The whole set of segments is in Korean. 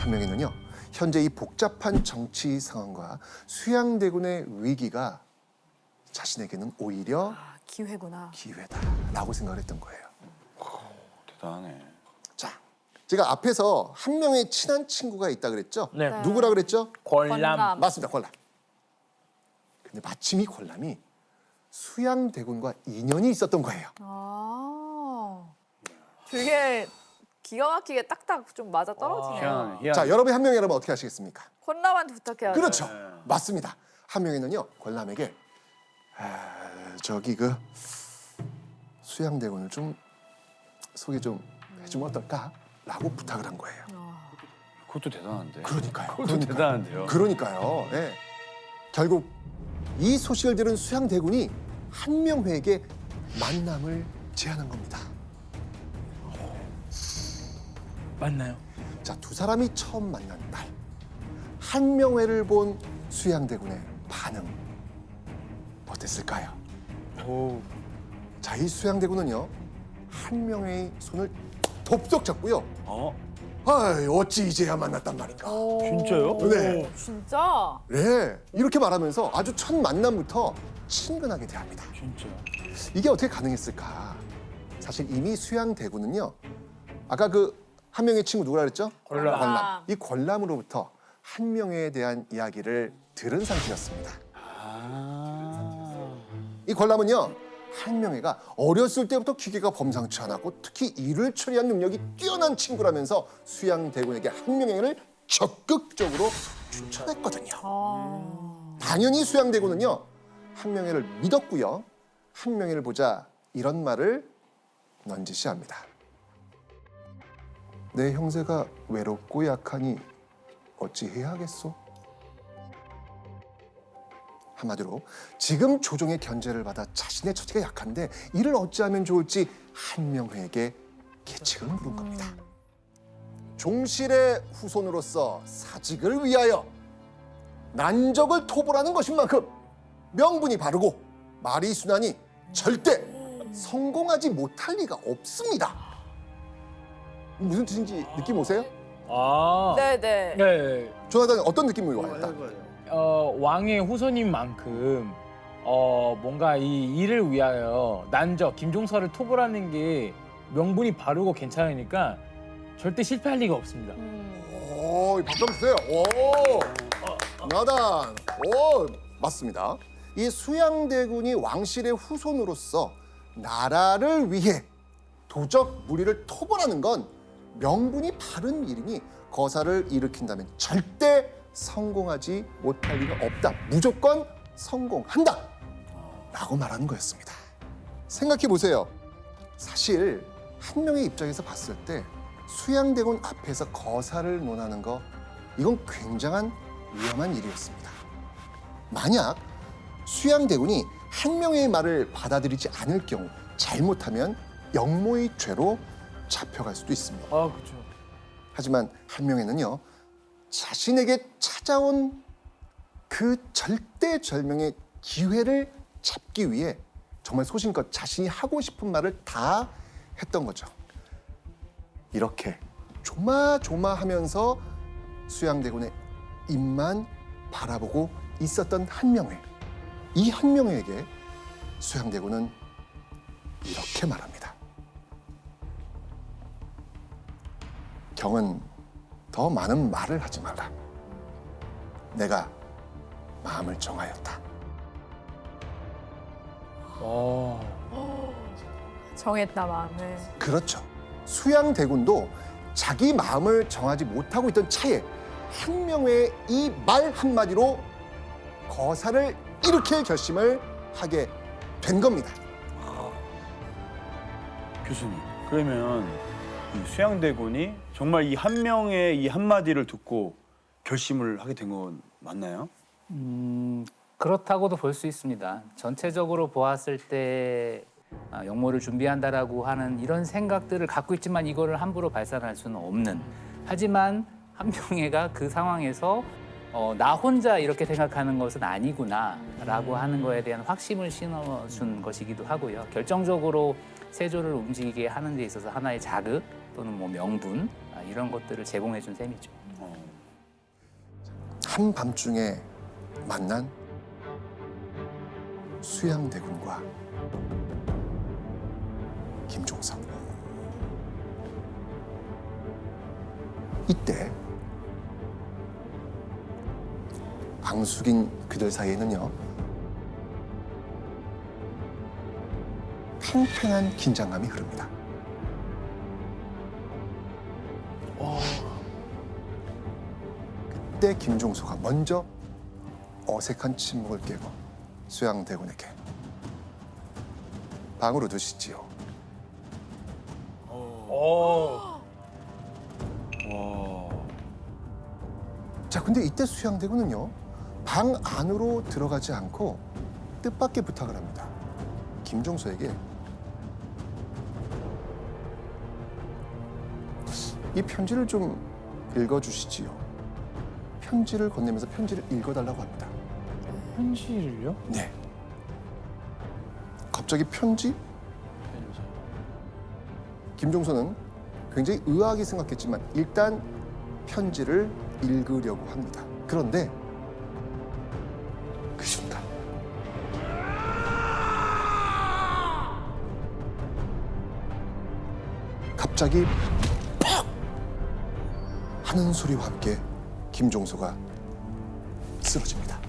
한명희는요, 현재 이 복잡한 정치 상황과 수양대군의 위기가 자신에게는 오히려 기회구나. 기회다라고 생각을 했던 거예요. 대단하네. 자, 제가 앞에서 한 명의 친한 친구가 있다 그랬죠? 네. 누구라 그랬죠? 권람. 맞습니다, 권람. 근데 마침 이 권람이 수양대군과 인연이 있었던 거예요. 아, 되게 기가 막히게 딱딱 좀 맞아 떨어지네요. 희한하네. 자, 여러분이 한명희 여러분 어떻게 하시겠습니까? 콘라한테 부탁해야죠. 그렇죠. 맞습니다. 한명희는요, 권람에게 저기 그 수양대군을 좀 소개 좀 해주면 어떨까라고 부탁을 한 거예요. 그것도 대단한데. 그러니까요. 그것도 대단한데요. 그러니까요. 예. 결국 이 소식을 들은 수양대군이 한명회에게 만남을 제안한 겁니다. 맞나요? 자, 두 사람이 처음 만난 날, 한명회를 본 수양대군의 반응 어땠을까요? 오. 자, 이 수양대군은요, 한명회의 손을 덥석 잡고요. 아이, 어찌 이제야 만났단 말인가. 진짜요? 네. 진짜? 네, 이렇게 말하면서 아주 첫 만남부터 친근하게 대합니다. 진짜. 이게 어떻게 가능했을까? 사실 이미 수양대군은요, 아까 그 한명의 친구 누구라 그랬죠? 권람. 이 권람으로부터 한명회에 대한 이야기를 들은 상태였습니다. 이 권람은요, 한명회가 어렸을 때부터 기계가 범상치 않았고 특히 일을 처리한 능력이 뛰어난 친구라면서 수양대군에게 한명회를 적극적으로 추천했거든요. 당연히 수양대군은요, 한명회를 믿었고요. 한명회를 보자 이런 말을 넌지시합니다. 내 형제가 외롭고 약하니 어찌해야 하겠소? 한마디로 지금 조정의 견제를 받아 자신의 처지가 약한데 이를 어찌하면 좋을지 한명회에게 계책을 물은 겁니다. 종실의 후손으로서 사직을 위하여 난적을 토벌하는 것인 만큼 명분이 바르고 말이 순하니 절대 성공하지 못할 리가 없습니다. 무슨 뜻인지 느낌 오세요? 아. 네네. 네. 조나단 어떤 느낌이 와요? 딱? 왕의 후손인 만큼 뭔가 이 일을 위하여 난적 김종서를 토벌하는 게 명분이 바르고 괜찮으니까 절대 실패할 리가 없습니다. 오, 박수 한번 주세요. 오, 나단. 오, 맞습니다. 이 수양대군이 왕실의 후손으로서 나라를 위해 도적 무리를 토벌하는 건 명분이 바른 일이니 거사를 일으킨다면 절대 성공하지 못할 리가 없다. 무조건 성공한다. 라고 말하는 거였습니다. 생각해 보세요. 사실 한명의 입장에서 봤을 때 수양대군 앞에서 거사를 논하는 거 이건 굉장한 위험한 일이었습니다. 만약 수양대군이 한명의 말을 받아들이지 않을 경우 잘못하면 역모의 죄로 잡혀갈 수도 있습니다. 아, 그렇죠. 하지만 한명회는요, 자신에게 찾아온 그 절대절명의 기회를 잡기 위해 정말 소신껏 자신이 하고 싶은 말을 다 했던 거죠. 이렇게 조마조마하면서 수양대군의 입만 바라보고 있었던 한명회. 이 한명회에게 수양대군은 이렇게 말합니다. 경은 더 많은 말을 하지 말라. 내가 마음을 정하였다. 정했다 마음을. 그렇죠. 수양대군도 자기 마음을 정하지 못하고 있던 차에 한명회의 이 말 한마디로 거사를 일으킬 결심을 하게 된 겁니다. 교수님, 그러면 이 수양대군이 정말 이 한명의 이 한마디를 듣고 결심을 하게 된 건 맞나요? 그렇다고도 볼 수 있습니다. 전체적으로 보았을 때 역모를 준비한다라고 하는 이런 생각들을 갖고 있지만 이거를 함부로 발산할 수는 없는. 하지만 한명회가 그 상황에서 나 혼자 이렇게 생각하는 것은 아니구나라고 하는 거에 대한 확신을 심어준 것이기도 하고요. 결정적으로 세조를 움직이게 하는 데 있어서 하나의 자극 또는 뭐 명분 이런 것들을 제공해 준 셈이죠. 한밤중에 만난 수양대군과 김종석. 이때 앙숙인 그들 사이에는요, 팽팽한 긴장감이 흐릅니다. 그때 김종서가 먼저 어색한 침묵을 깨고 수양대군에게 방으로 드시지요. 자, 근데 이때 수양대군은요, 방 안으로 들어가지 않고 뜻밖의 부탁을 합니다. 김종서에게 이 편지를 좀 읽어주시지요. 편지를 건네면서 편지를 읽어달라고 합니다. 현실을요? 네. 갑자기 편지? 김종서는 굉장히 의아하게 생각했지만 일단 편지를 읽으려고 합니다. 그런데 그 순간 갑자기 팍 하는 소리와 함께 김종서가 쓰러집니다.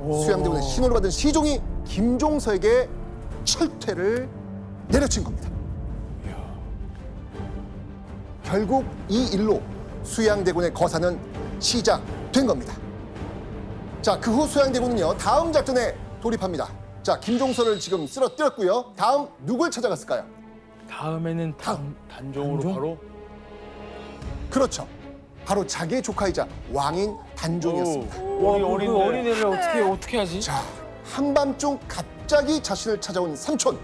수양대군의 신호를 받은 시종이 김종서에게 철퇴를 내려친 겁니다. 결국 이 일로 수양대군의 거사는 시작된 겁니다. 자, 그 후 수양대군은요, 다음 작전에 돌입합니다. 자, 김종서를 지금 쓰러뜨렸고요. 다음 누굴 찾아갔을까요? 다음에는 단종으로 단종? 바로 그렇죠. 바로 자기의 조카이자 왕인 단종이었습니다. 어린데. 그 어린애를 어떻게 하지? 자, 한밤중 갑자기 자신을 찾아온 삼촌.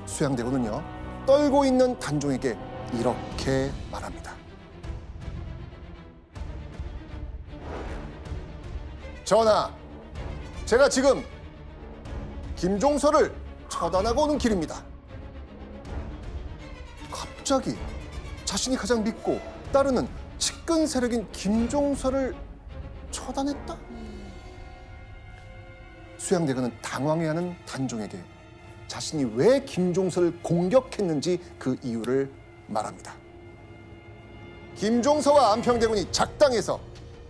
수양대군은요, 떨고 있는 단종에게 이렇게 말합니다. 전하, 제가 지금 김종서를 처단하고 오는 길입니다. 갑자기 자신이 가장 믿고 따르는 측근 세력인 김종서를 처단했다? 수양대군은 당황해하는 단종에게 자신이 왜 김종서를 공격했는지 그 이유를 말합니다. 김종서와 안평대군이 작당해서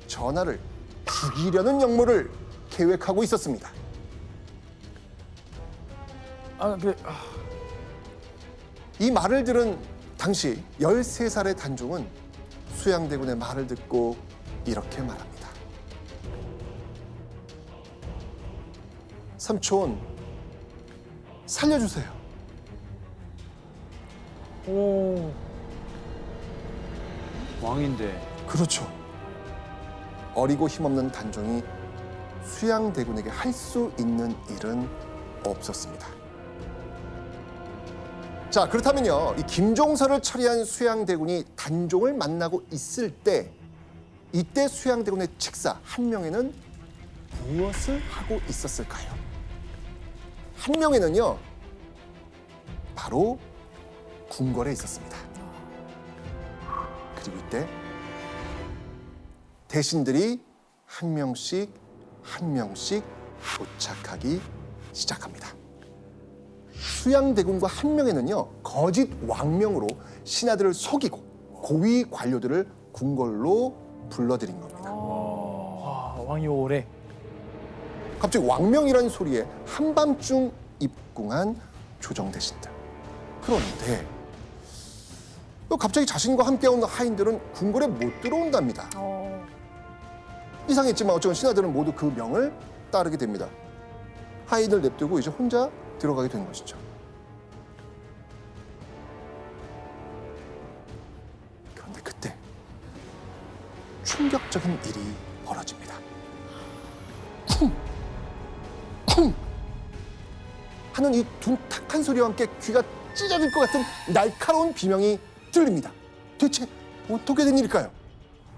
전하를 죽이려는 역모를 계획하고 있었습니다. 이 말을 들은 당시 13살의 단종은 수양대군의 말을 듣고 이렇게 말합니다. 삼촌, 살려주세요. 왕인데. 그렇죠. 어리고 힘없는 단종이 수양대군에게 할 수 있는 일은 없었습니다. 자, 그렇다면요, 이 김종서를 처리한 수양대군이 단종을 만나고 있을 때, 이때 수양대군의 책사 한 명에는 무엇을 하고 있었을까요? 한 명에는요, 바로 궁궐에 있었습니다. 그리고 이때 대신들이 한 명씩 도착하기 시작합니다. 수양대군과 한 명에는요, 거짓 왕명으로 신하들을 속이고 고위 관료들을 궁궐로 불러들인 겁니다. 왕이 오래. 갑자기 왕명이라는 소리에 한밤중 입궁한 조정대신들. 그런데 갑자기 자신과 함께 온 하인들은 궁궐에 못 들어온답니다. 이상했지만 어쩌면 신하들은 모두 그 명을 따르게 됩니다. 하인을 냅두고 이제 혼자 들어가게 된 것이죠. 그런데 그때 충격적인 일이 벌어집니다. 쿵! 하는 이 둔탁한 소리와 함께 귀가 찢어질 것 같은 날카로운 비명이 들립니다. 대체 어떻게 된 일일까요?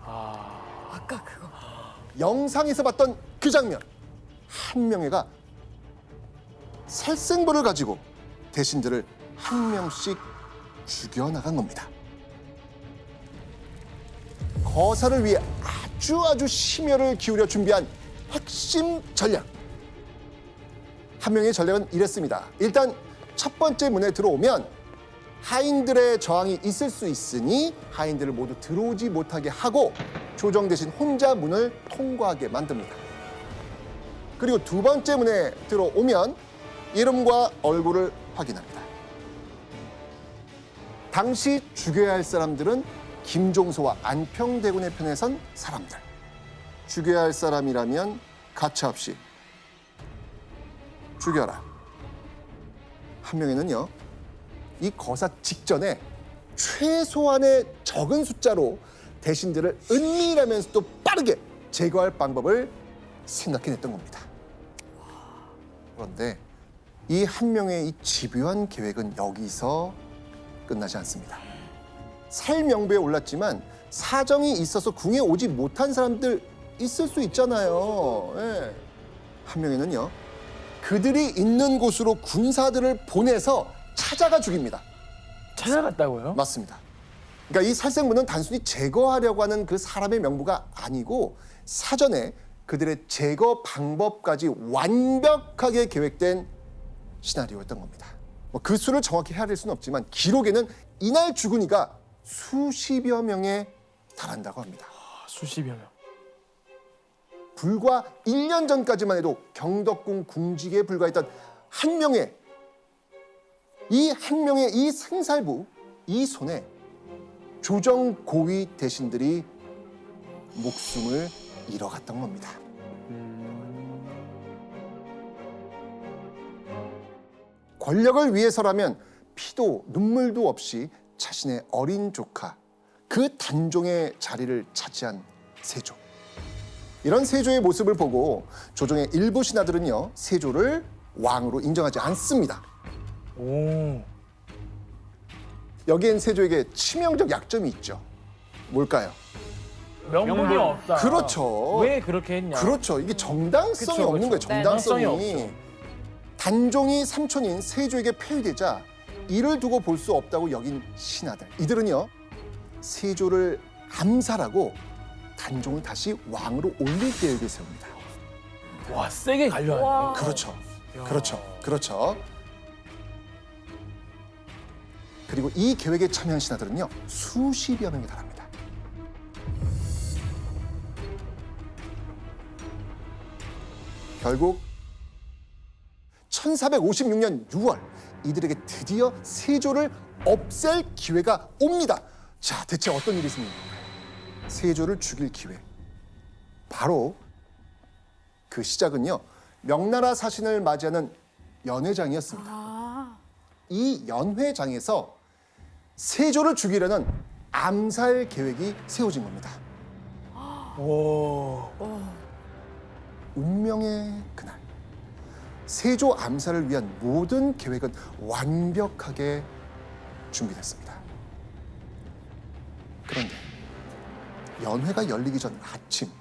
아까 그거. 영상에서 봤던 그 장면. 한명회가 살생부를 가지고 대신들을 한 명씩 죽여나간 겁니다. 거사를 위해 아주 심혈을 기울여 준비한 핵심 전략. 한 명의 전략은 이랬습니다. 일단 첫 번째 문에 들어오면 하인들의 저항이 있을 수 있으니 하인들을 모두 들어오지 못하게 하고 조정 대신 혼자 문을 통과하게 만듭니다. 그리고 두 번째 문에 들어오면 이름과 얼굴을 확인합니다. 당시 죽여야 할 사람들은 김종서와 안평대군의 편에 선 사람들. 죽여야 할 사람이라면 가차없이 죽여라. 한 명에는요, 이 거사 직전에 최소한의 적은 숫자로 대신들을 은밀하면서도 빠르게 제거할 방법을 생각해냈던 겁니다. 그런데 이 한 명의 이 집요한 계획은 여기서 끝나지 않습니다. 살명부에 올랐지만 사정이 있어서 궁에 오지 못한 사람들 있을 수 있잖아요. 예. 한 명에는요, 그들이 있는 곳으로 군사들을 보내서 찾아가 죽입니다. 찾아갔다고요? 맞습니다. 그러니까 이 살생부는 단순히 제거하려고 하는 그 사람의 명부가 아니고 사전에 그들의 제거 방법까지 완벽하게 계획된 시나리오였던 겁니다. 그 수를 정확히 헤아릴 수는 없지만 기록에는 이날 죽은 이가 수십여 명에 달한다고 합니다. 수십여 명. 불과 1년 전까지만 해도 경덕궁 궁직에 불과했던 한 명의 이 생살부, 이 손에 조정 고위 대신들이 목숨을 잃어갔던 겁니다. 권력을 위해서라면 피도 눈물도 없이 자신의 어린 조카, 그 단종의 자리를 차지한 세조. 이런 세조의 모습을 보고 조정의 일부 신하들은요, 세조를 왕으로 인정하지 않습니다. 오. 여기엔 세조에게 치명적 약점이 있죠. 뭘까요? 명분이 명분. 없다. 그렇죠. 왜 그렇게 했냐? 그렇죠. 이게 정당성이 그쵸, 없는 거예요. 그쵸. 정당성이. 정당성이 없죠. 단종이 삼촌인 세조에게 폐위되자 이를 두고 볼 수 없다고 여긴 신하들. 이들은요, 세조를 암살하고 단종을 다시 왕으로 올릴 계획을 세웁니다. 와, 세게 갈려하네. 와. 그렇죠. 그렇죠. 그리고 이 계획에 참여한 신하들은요, 수십여 명에 달합니다. 결국 1456년 6월 이들에게 드디어 세조를 없앨 기회가 옵니다. 자, 대체 어떤 일이 있습니까? 세조를 죽일 기회. 바로 그 시작은요, 명나라 사신을 맞이하는 연회장이었습니다. 아, 이 연회장에서 세조를 죽이려는 암살 계획이 세워진 겁니다. 오. 운명의 그날, 세조 암살을 위한 모든 계획은 완벽하게 준비됐습니다. 그런데 연회가 열리기 전 아침,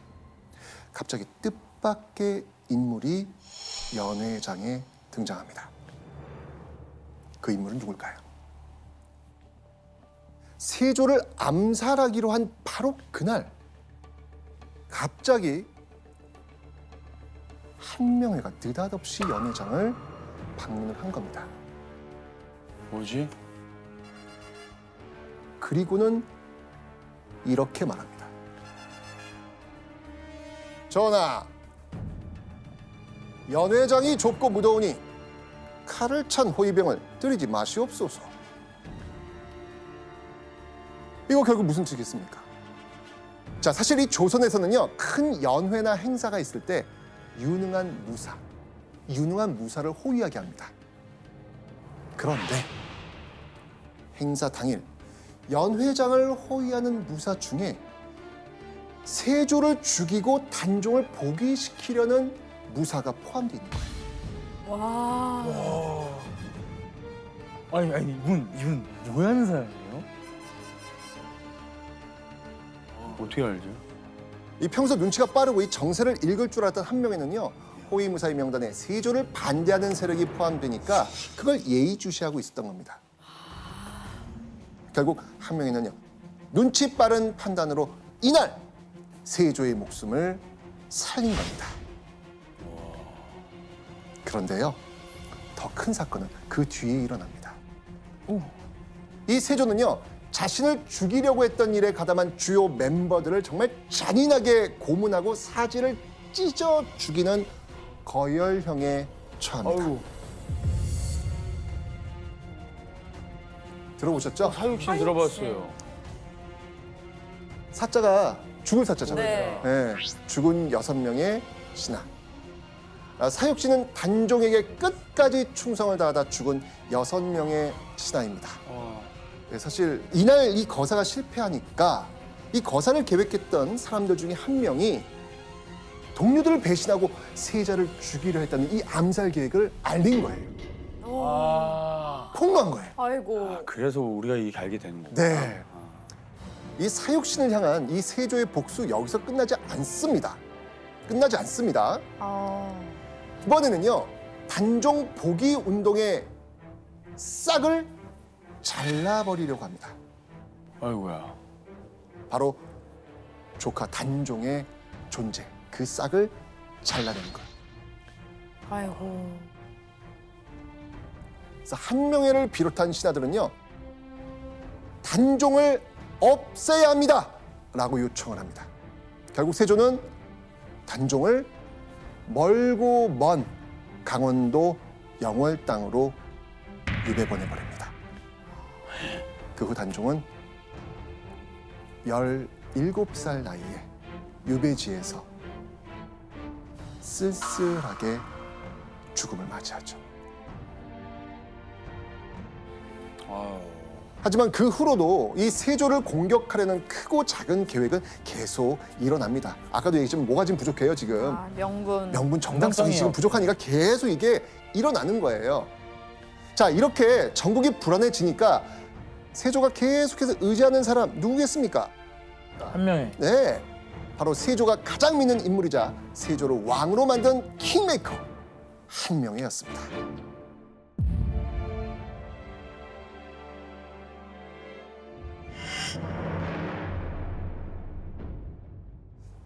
갑자기 뜻밖의 인물이 연회장에 등장합니다. 그 인물은 누굴까요? 세조를 암살하기로 한 바로 그날, 갑자기 한명회가 느닷없이 연회장을 방문을 한 겁니다. 뭐지? 그리고는 이렇게 말합니다. 전하, 연회장이 좁고 무더우니 칼을 찬 호위병을 들이지 마시옵소서. 이거 결국 무슨 뜻이겠습니까? 자, 사실 이 조선에서는요, 큰 연회나 행사가 있을 때 유능한 무사를 호위하게 합니다. 그런데 행사 당일 연회장을 호위하는 무사 중에 세조를 죽이고 단종을 복위시키려는 무사가 포함되어 있는 거예요. 와. 아니 이분 뭐 하는 사람이에요? 어떻게 알죠? 이 평소 눈치가 빠르고 이 정세를 읽을 줄 알았던 한 명에는요, 호위무사의 명단에 세조를 반대하는 세력이 포함되니까 그걸 예의주시하고 있었던 겁니다. 결국 한명회는요 눈치 빠른 판단으로 이날 세조의 목숨을 살린 겁니다. 그런데요 더 큰 사건은 그 뒤에 일어납니다. 이 세조는요 자신을 죽이려고 했던 일에 가담한 주요 멤버들을 정말 잔인하게 고문하고 사지를 찢어 죽이는 거열형에 처합니다. 아이고. 들어보셨죠? 사육신 들어봤어요. 사자가 죽을 사자잖아요. 네. 죽은 6명의 신하. 사육신은 단종에게 끝까지 충성을 다하다 죽은 6명의 신하입니다. 사실 이날 이 거사가 실패하니까 이 거사를 계획했던 사람들 중에 한 명이 동료들을 배신하고 세자를 죽이려 했다는 이 암살 계획을 알린 거예요. 폭로한 거예요. 아이고. 그래서 우리가 이게 알게 되는 거구나. 네. 이 사육신을 향한 이 세조의 복수 여기서 끝나지 않습니다. 끝나지 않습니다. 이번에는요 단종 복위 운동의 싹을 잘라버리려고 합니다. 아이고야. 바로 조카 단종의 존재, 그 싹을 잘라내는 것. 아이고. 그래서 한명회를 비롯한 신하들은요 단종을 없애야 합니다 라고 요청을 합니다. 결국 세조는 단종을 멀고 먼 강원도 영월 땅으로 유배 보내버립니다. 그 후 단종은 17살 나이에 유배지에서 쓸쓸하게 죽음을 맞이하죠. 아유. 하지만 그 후로도 이 세조를 공격하려는 크고 작은 계획은 계속 일어납니다. 아까도 얘기했지만 뭐가 지금 부족해요 지금. 명분. 명분 정당성이 정당성이요. 지금 부족하니까 계속 이게 일어나는 거예요. 자 이렇게 전국이 불안해지니까 세조가 계속해서 의지하는 사람 누구겠습니까? 한명회. 네, 바로 세조가 가장 믿는 인물이자 세조를 왕으로 만든 킹메이커 한명회였습니다.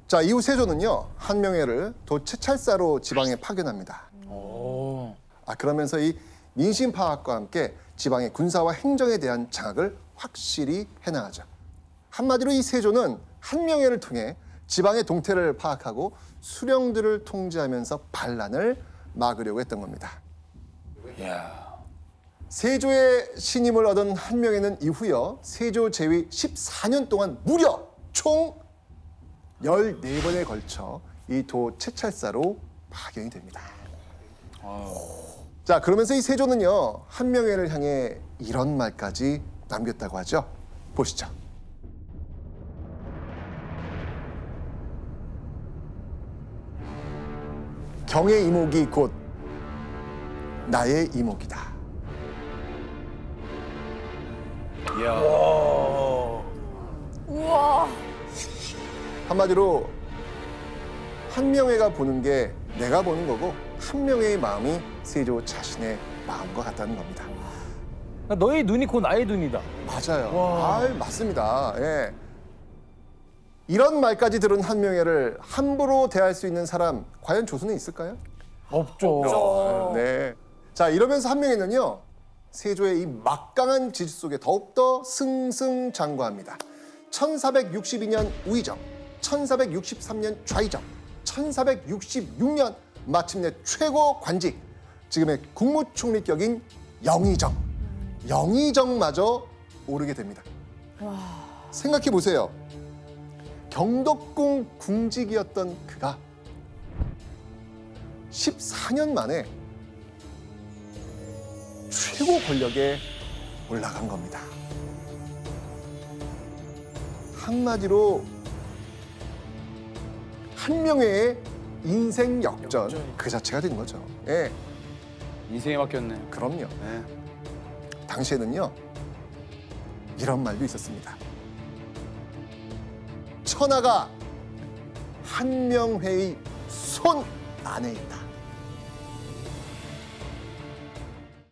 자 이후 세조는요 한명회를 도채찰사로 지방에 파견합니다. 그러면서 이 민심 파악과 함께 지방의 군사와 행정에 대한 장악을 확실히 해나가죠. 한마디로 이 세조는 한명회를 통해 지방의 동태를 파악하고 수령들을 통제하면서 반란을 막으려고 했던 겁니다. 이야. 세조의 신임을 얻은 한명회는 이후요 세조 재위 14년 동안 무려 총 14번에 걸쳐 이 도채찰사로 파견이 됩니다. 자 그러면서 이 세조는요 한명회를 향해 이런 말까지 남겼다고 하죠. 보시죠. 경의 이목이 곧 나의 이목이다. 이야. 우와. 한마디로 한명회가 보는 게 내가 보는 거고 한명회의 마음이 세조 자신의 마음과 같다는 겁니다. 너의 눈이 곧 나의 눈이다. 맞아요. 맞습니다. 예. 이런 말까지 들은 한명회를 함부로 대할 수 있는 사람 과연 조선에 있을까요? 없죠. 네. 자 이러면서 한명회는요 세조의 이 막강한 지지 속에 더욱더 승승장구합니다. 1462년 우의정, 1463년 좌의정, 1466년 마침내 최고 관직, 지금의 국무총리격인 영의정, 영의정마저 오르게 됩니다. 생각해 보세요. 경덕궁 궁직이었던 그가 14년 만에 최고 권력에 올라간 겁니다. 한마디로 한명회의 인생 역전 그 자체가 된 거죠. 예, 인생에 맡겼네. 그럼요. 네. 당시에는요 이런 말도 있었습니다. 천하가 한명회의 손 안에 있다.